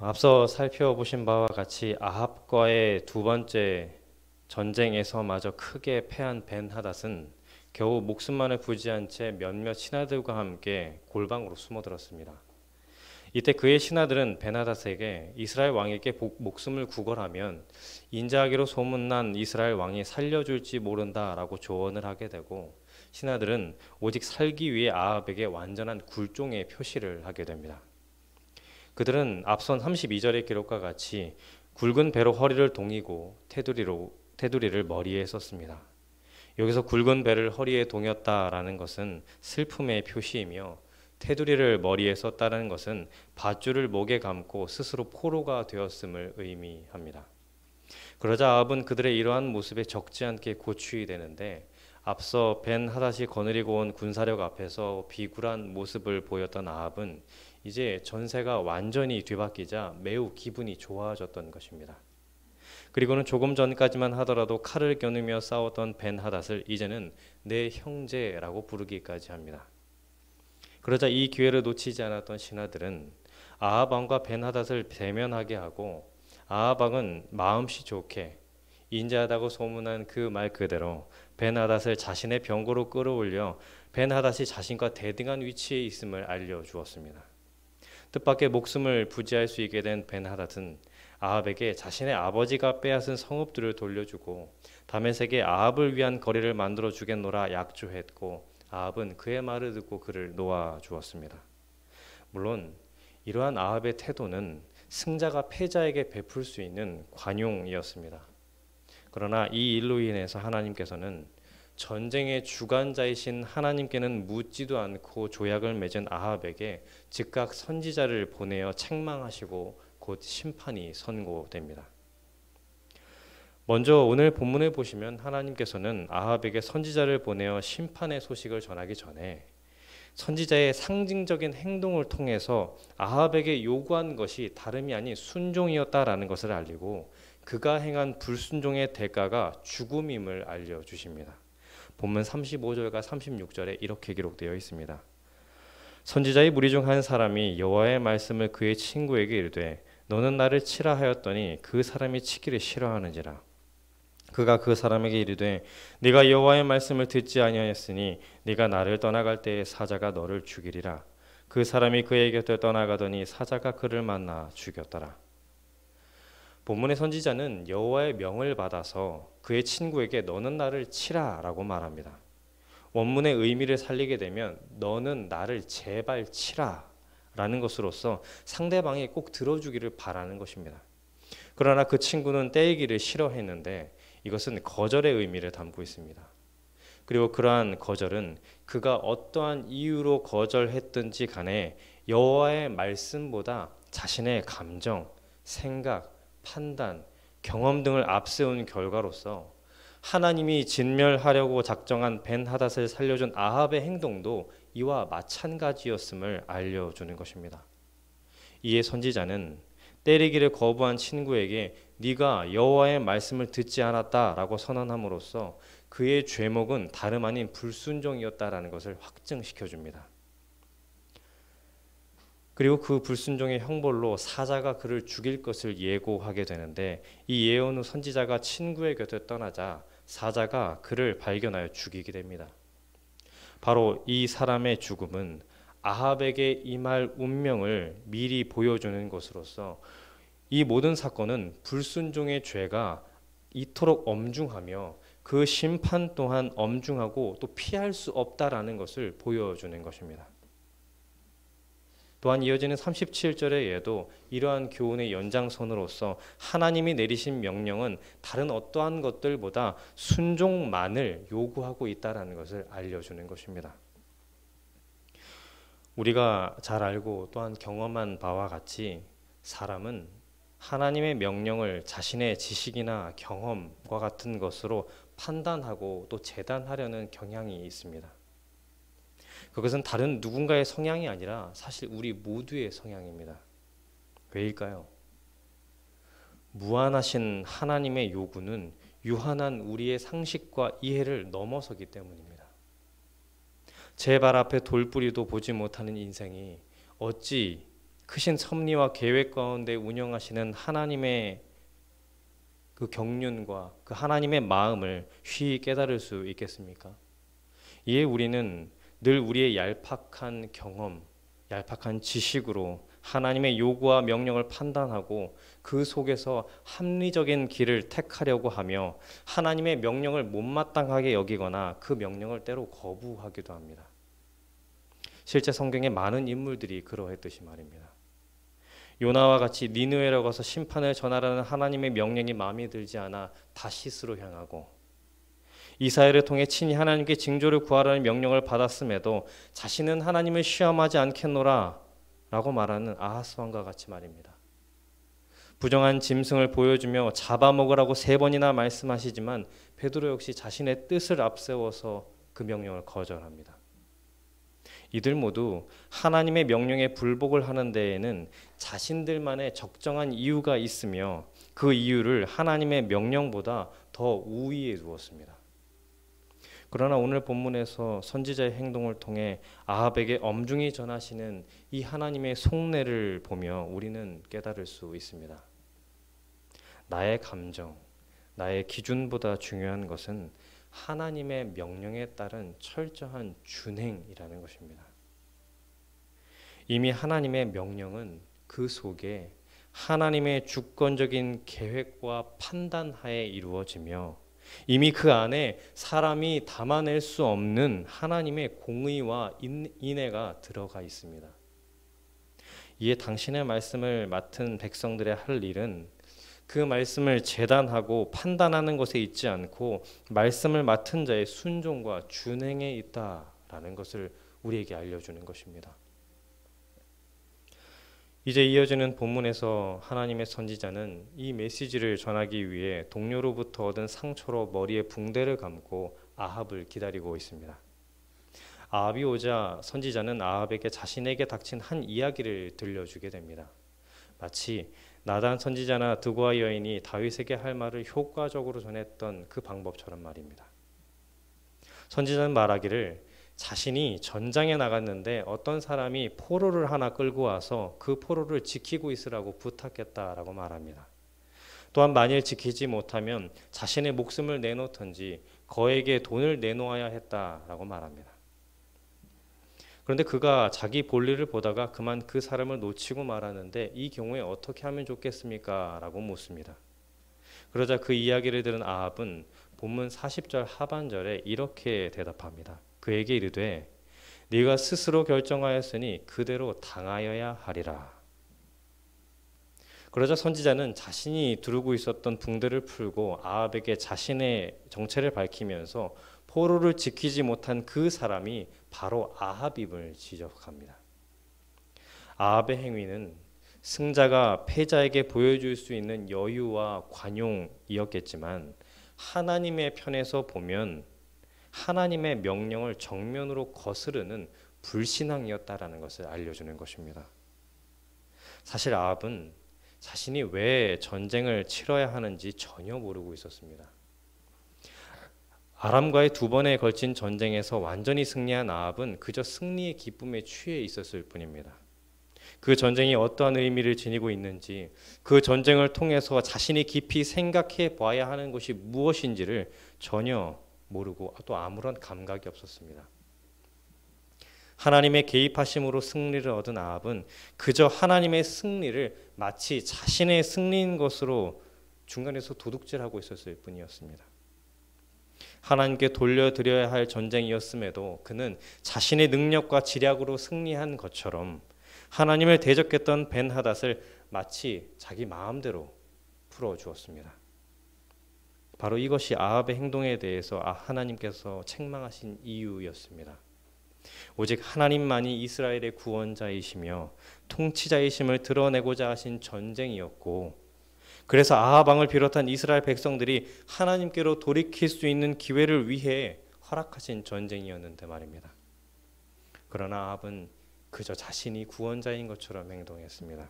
앞서 살펴보신 바와 같이 아합과의 두 번째 전쟁에서마저 크게 패한 벤하닷은 겨우 목숨만을 부지한 채 몇몇 신하들과 함께 골방으로 숨어들었습니다. 이때 그의 신하들은 벤하닷에게 이스라엘 왕에게 목숨을 구걸하면 인자하기로 소문난 이스라엘 왕이 살려줄지 모른다라고 조언을 하게 되고, 신하들은 오직 살기 위해 아합에게 완전한 굴종의 표시를 하게 됩니다. 그들은 앞선 32절의 기록과 같이 굵은 배로 허리를 동이고 테두리를 머리에 썼습니다. 여기서 굵은 배를 허리에 동였다라는 것은 슬픔의 표시이며, 테두리를 머리에 썼다는 것은 밧줄을 목에 감고 스스로 포로가 되었음을 의미합니다. 그러자 아합은 그들의 이러한 모습에 적지 않게 고충이 되는데, 앞서 벤하닷이 거느리고 온 군사력 앞에서 비굴한 모습을 보였던 아합은 이제 전세가 완전히 뒤바뀌자 매우 기분이 좋아졌던 것입니다. 그리고는 조금 전까지만 하더라도 칼을 겨누며 싸웠던 벤하닷을 이제는 내 형제라고 부르기까지 합니다. 그러자 이 기회를 놓치지 않았던 신하들은 아합 왕과 벤하닷을 대면하게 하고, 아합 왕은 마음씨 좋게 인자하다고 소문한 그 말 그대로 벤하닷을 자신의 병거로 끌어올려 벤하닷이 자신과 대등한 위치에 있음을 알려주었습니다. 뜻밖의 목숨을 부지할 수 있게 된 벤하닷은 아합에게 자신의 아버지가 빼앗은 성읍들을 돌려주고 다메섹에 아합을 위한 거리를 만들어 주겠노라 약조했고, 아합은 그의 말을 듣고 그를 놓아주었습니다. 물론 이러한 아합의 태도는 승자가 패자에게 베풀 수 있는 관용이었습니다. 그러나 이 일로 인해서 하나님께서는 전쟁의 주관자이신 하나님께는 묻지도 않고 조약을 맺은 아합에게 즉각 선지자를 보내어 책망하시고 곧 심판이 선고됩니다. 먼저 오늘 본문을 보시면 하나님께서는 아합에게 선지자를 보내어 심판의 소식을 전하기 전에 선지자의 상징적인 행동을 통해서 아합에게 요구한 것이 다름이 아닌 순종이었다라는 것을 알리고, 그가 행한 불순종의 대가가 죽음임을 알려주십니다. 본문 35절과 36절에 이렇게 기록되어 있습니다. 선지자의 무리 중 한 사람이 여호와의 말씀을 그의 친구에게 이르되 너는 나를 치라 하였더니 그 사람이 치기를 싫어하는지라. 그가 그 사람에게 이르되 네가 여호와의 말씀을 듣지 아니하였으니 네가 나를 떠나갈 때에 사자가 너를 죽이리라. 그 사람이 그의 곁을 떠나가더니 사자가 그를 만나 죽였더라. 본문의 선지자는 여호와의 명을 받아서 그의 친구에게 너는 나를 치라 라고 말합니다. 원문의 의미를 살리게 되면 너는 나를 제발 치라 라는 것으로서 상대방이 꼭 들어주기를 바라는 것입니다. 그러나 그 친구는 떼이기를 싫어했는데 이것은 거절의 의미를 담고 있습니다. 그리고 그러한 거절은 그가 어떠한 이유로 거절했든지 간에 여호와의 말씀보다 자신의 감정, 생각, 판단, 경험 등을 앞세운 결과로서 하나님이 진멸하려고 작정한 벤하닷을 살려준 아합의 행동도 이와 마찬가지였음을 알려주는 것입니다. 이에 선지자는 때리기를 거부한 친구에게 네가 여호와의 말씀을 듣지 않았다라고 선언함으로써 그의 죄목은 다름 아닌 불순종이었다라는 것을 확증시켜줍니다. 그리고 그 불순종의 형벌로 사자가 그를 죽일 것을 예고하게 되는데, 이 예언 후 선지자가 친구의 곁을 떠나자 사자가 그를 발견하여 죽이게 됩니다. 바로 이 사람의 죽음은 아합에게 임할 운명을 미리 보여주는 것으로서 이 모든 사건은 불순종의 죄가 이토록 엄중하며 그 심판 또한 엄중하고 또 피할 수 없다라는 것을 보여주는 것입니다. 또한 이어지는 37절에도 이러한 교훈의 연장선으로서 하나님이 내리신 명령은 다른 어떠한 것들보다 순종만을 요구하고 있다는 것을 알려주는 것입니다. 우리가 잘 알고 또한 경험한 바와 같이 사람은 하나님의 명령을 자신의 지식이나 경험과 같은 것으로 판단하고 또 재단하려는 경향이 있습니다. 그것은 다른 누군가의 성향이 아니라 사실 우리 모두의 성향입니다. 왜일까요? 무한하신 하나님의 요구는 유한한 우리의 상식과 이해를 넘어서기 때문입니다. 제 발 앞에 돌뿌리도 보지 못하는 인생이 어찌 크신 섭리와 계획 가운데 운영하시는 하나님의 그 경륜과 그 하나님의 마음을 쉬이 깨달을 수 있겠습니까? 이에 우리는 늘 우리의 얄팍한 경험, 얄팍한 지식으로 하나님의 요구와 명령을 판단하고 그 속에서 합리적인 길을 택하려고 하며 하나님의 명령을 못마땅하게 여기거나 그 명령을 때로 거부하기도 합니다. 실제 성경에 많은 인물들이 그러했듯이 말입니다. 요나와 같이 니느웨로 가서 심판을 전하라는 하나님의 명령이 마음에 들지 않아 다시스로 향하고, 이사야를 통해 친히 하나님께 징조를 구하라는 명령을 받았음에도 자신은 하나님을 시험하지 않겠노라 라고 말하는 아하스 왕과 같이 말입니다. 부정한 짐승을 보여주며 잡아먹으라고 3번이나 말씀하시지만 베드로 역시 자신의 뜻을 앞세워서 그 명령을 거절합니다. 이들 모두 하나님의 명령에 불복을 하는 데에는 자신들만의 적정한 이유가 있으며 그 이유를 하나님의 명령보다 더 우위에 두었습니다. 그러나 오늘 본문에서 선지자의 행동을 통해 아합에게 엄중히 전하시는 이 하나님의 속내를 보며 우리는 깨달을 수 있습니다. 나의 감정, 나의 기준보다 중요한 것은 하나님의 명령에 따른 철저한 준행이라는 것입니다. 이미 하나님의 명령은 그 속에 하나님의 주권적인 계획과 판단하에 이루어지며 이미 그 안에 사람이 담아낼 수 없는 하나님의 공의와 인애가 들어가 있습니다. 이에 당신의 말씀을 맡은 백성들의 할 일은 그 말씀을 재단하고 판단하는 것에 있지 않고 말씀을 맡은 자의 순종과 준행에 있다라는 것을 우리에게 알려주는 것입니다. 이제 이어지는 본문에서 하나님의 선지자는 이 메시지를 전하기 위해 동료로부터 얻은 상처로 머리에 붕대를 감고 아합을 기다리고 있습니다. 아합이 오자 선지자는 아합에게 자신에게 닥친 한 이야기를 들려주게 됩니다. 마치 나단 선지자나 드고아 여인이 다윗에게 할 말을 효과적으로 전했던 그 방법처럼 말입니다. 선지자는 말하기를 자신이 전장에 나갔는데 어떤 사람이 포로를 하나 끌고 와서 그 포로를 지키고 있으라고 부탁했다라고 말합니다. 또한 만일 지키지 못하면 자신의 목숨을 내놓던지 거액의 돈을 내놓아야 했다라고 말합니다. 그런데 그가 자기 볼일을 보다가 그만 그 사람을 놓치고 말하는데 이 경우에 어떻게 하면 좋겠습니까? 라고 묻습니다. 그러자 그 이야기를 들은 아합은 본문 40절 하반절에 이렇게 대답합니다. 그에게 이르되 네가 스스로 결정하였으니 그대로 당하여야 하리라. 그러자 선지자는 자신이 두르고 있었던 붕대를 풀고 아합에게 자신의 정체를 밝히면서 포로를 지키지 못한 그 사람이 바로 아합임을 지적합니다. 아합의 행위는 승자가 패자에게 보여줄 수 있는 여유와 관용이었겠지만 하나님의 편에서 보면 하나님의 명령을 정면으로 거스르는 불신앙이었다라는 것을 알려주는 것입니다. 사실 아합은 자신이 왜 전쟁을 치러야 하는지 전혀 모르고 있었습니다. 아람과의 2번에 걸친 전쟁에서 완전히 승리한 아합은 그저 승리의 기쁨에 취해 있었을 뿐입니다. 그 전쟁이 어떠한 의미를 지니고 있는지, 그 전쟁을 통해서 자신이 깊이 생각해 봐야 하는 것이 무엇인지를 전혀 모르고 또 아무런 감각이 없었습니다. 하나님의 개입하심으로 승리를 얻은 아합은 그저 하나님의 승리를 마치 자신의 승리인 것으로 중간에서 도둑질하고 있었을 뿐이었습니다. 하나님께 돌려드려야 할 전쟁이었음에도 그는 자신의 능력과 지략으로 승리한 것처럼 하나님을 대적했던 벤하닷을 마치 자기 마음대로 풀어주었습니다. 바로 이것이 아합의 행동에 대해서 하나님께서 책망하신 이유였습니다. 오직 하나님만이 이스라엘의 구원자이시며 통치자이심을 드러내고자 하신 전쟁이었고, 그래서 아합 왕을 비롯한 이스라엘 백성들이 하나님께로 돌이킬 수 있는 기회를 위해 허락하신 전쟁이었는데 말입니다. 그러나 아합은 그저 자신이 구원자인 것처럼 행동했습니다.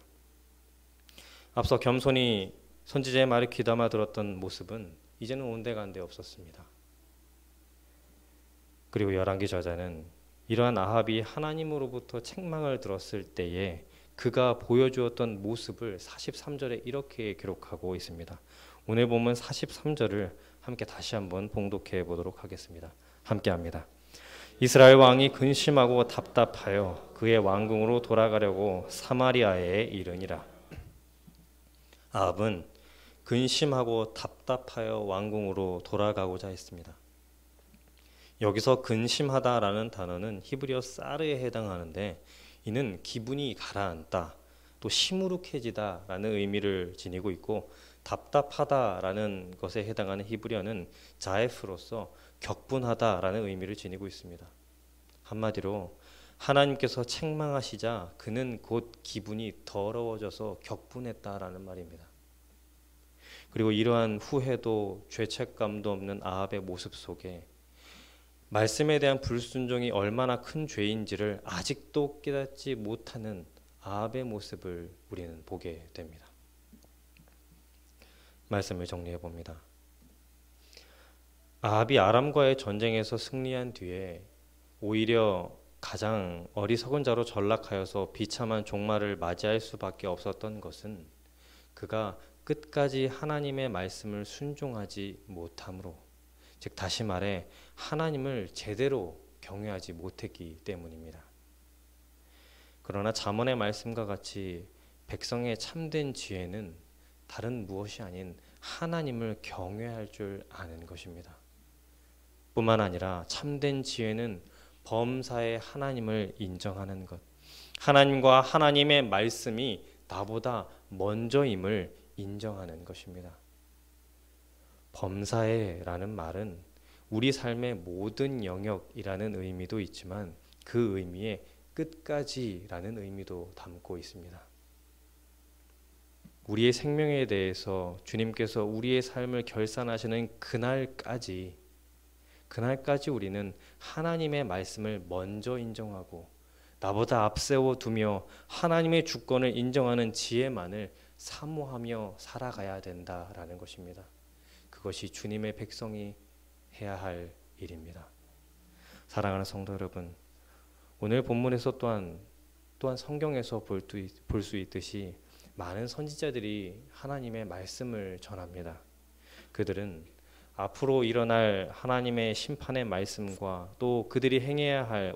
앞서 겸손히 선지자의 말을 귀담아 들었던 모습은 이제는 온데간데 없었습니다. 그리고 열왕기 저자는 이러한 아합이 하나님으로부터 책망을 들었을 때에 그가 보여주었던 모습을 43절에 이렇게 기록하고 있습니다. 오늘 보면 43절을 함께 다시 한번 봉독해 보도록 하겠습니다. 함께 합니다. 이스라엘 왕이 근심하고 답답하여 그의 왕궁으로 돌아가려고 사마리아에 이르니라. 아합은 근심하고 답답하여 왕궁으로 돌아가고자 했습니다. 여기서 근심하다라는 단어는 히브리어 사르에 해당하는데, 이는 기분이 가라앉다, 또 시무룩해지다라는 의미를 지니고 있고, 답답하다라는 것에 해당하는 히브리어는 자에프로서 격분하다라는 의미를 지니고 있습니다. 한마디로 하나님께서 책망하시자 그는 곧 기분이 더러워져서 격분했다라는 말입니다. 그리고 이러한 후회도 죄책감도 없는 아합의 모습 속에 말씀에 대한 불순종이 얼마나 큰 죄인지를 아직도 깨닫지 못하는 아합의 모습을 우리는 보게 됩니다. 말씀을 정리해 봅니다. 아합이 아람과의 전쟁에서 승리한 뒤에 오히려 가장 어리석은 자로 전락하여서 비참한 종말을 맞이할 수밖에 없었던 것은 그가 끝까지 하나님의 말씀을 순종하지 못함으로, 즉 다시 말해 하나님을 제대로 경외하지 못했기 때문입니다. 그러나 잠언의 말씀과 같이 백성의 참된 지혜는 다른 무엇이 아닌 하나님을 경외할 줄 아는 것입니다. 뿐만 아니라 참된 지혜는 범사에 하나님을 인정하는 것, 하나님과 하나님의 말씀이 나보다 먼저임을 인정하는 것입니다. 범사에라는 말은 우리 삶의 모든 영역이라는 의미도 있지만 그 의미에 끝까지라는 의미도 담고 있습니다. 우리의 생명에 대해서 주님께서 우리의 삶을 결산하시는 그날까지 우리는 하나님의 말씀을 먼저 인정하고 나보다 앞세워 두며 하나님의 주권을 인정하는 지혜만을 사모하며 살아가야 된다라는 것입니다. 그것이 주님의 백성이 해야 할 일입니다. 사랑하는 성도 여러분, 오늘 본문에서 또한 성경에서 볼 수 있듯이 많은 선지자들이 하나님의 말씀을 전합니다. 그들은 앞으로 일어날 하나님의 심판의 말씀과 또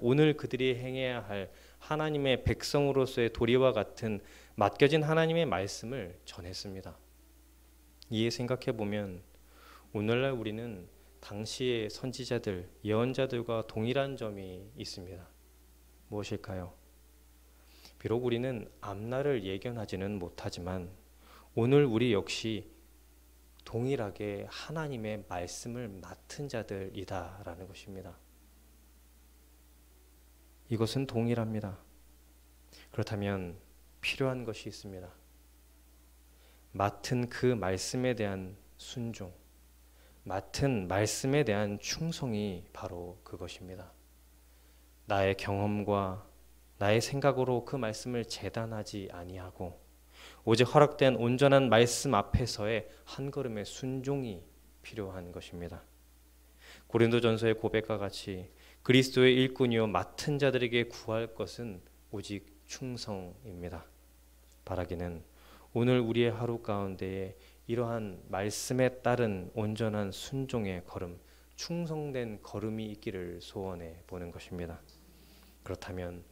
오늘 그들이 행해야 할 하나님의 백성으로서의 도리와 같은 맡겨진 하나님의 말씀을 전했습니다. 이에 생각해 보면 오늘날 우리는 당시의 선지자들, 예언자들과 동일한 점이 있습니다. 무엇일까요? 비록 우리는 앞날을 예견하지는 못하지만 오늘 우리 역시 동일하게 하나님의 말씀을 맡은 자들이다라는 것입니다. 이것은 동일합니다. 그렇다면 필요한 것이 있습니다. 맡은 그 말씀에 대한 순종, 맡은 말씀에 대한 충성이 바로 그것입니다. 나의 경험과 나의 생각으로 그 말씀을 재단하지 아니하고 오직 허락된 온전한 말씀 앞에서의 한 걸음의 순종이 필요한 것입니다. 고린도전서의 고백과 같이 그리스도의 일꾼이요 맡은 자들에게 구할 것은 오직 충성입니다. 바라기는 오늘 우리의 하루 가운데에 이러한 말씀에 따른 온전한 순종의 걸음, 충성된 걸음이 있기를 소원해 보는 것입니다. 그렇다면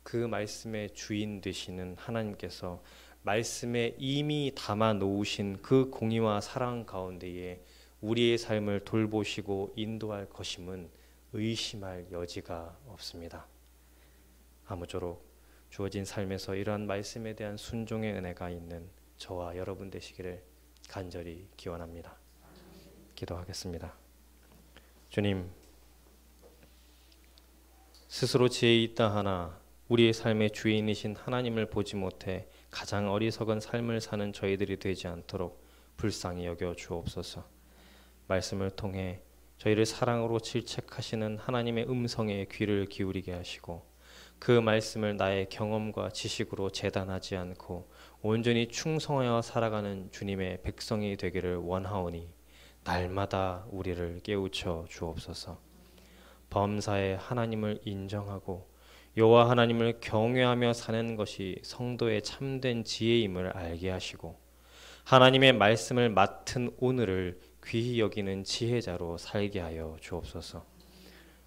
그 말씀의 주인 되시는 하나님께서 말씀에 이미 담아 놓으신 그 공의와 사랑 가운데에 우리의 삶을 돌보시고 인도할 것임은 의심할 여지가 없습니다. 아무쪼록 주어진 삶에서 이러한 말씀에 대한 순종의 은혜가 있는 저와 여러분 되시기를 간절히 기원합니다. 기도하겠습니다. 주님, 스스로 지혜 있다 하나 우리의 삶의 주인이신 하나님을 보지 못해 가장 어리석은 삶을 사는 저희들이 되지 않도록 불쌍히 여겨 주옵소서. 말씀을 통해 저희를 사랑으로 질책하시는 하나님의 음성에 귀를 기울이게 하시고 그 말씀을 나의 경험과 지식으로 재단하지 않고 온전히 충성하여 살아가는 주님의 백성이 되기를 원하오니 날마다 우리를 깨우쳐 주옵소서. 범사에 하나님을 인정하고 여호와 하나님을 경외하며 사는 것이 성도의 참된 지혜임을 알게 하시고 하나님의 말씀을 맡은 오늘을 귀히 여기는 지혜자로 살게 하여 주옵소서.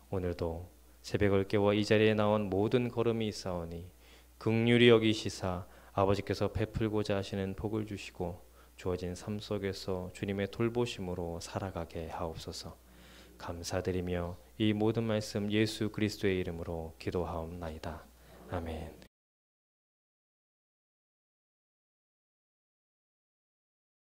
오늘도 새벽을 깨워 이 자리에 나온 모든 걸음이 있사오니 긍휼히 여기시사 아버지께서 베풀고자 하시는 복을 주시고 주어진 삶 속에서 주님의 돌보심으로 살아가게 하옵소서. 감사드리며 이 모든 말씀 예수 그리스도의 이름으로 기도하옵나이다. 아멘.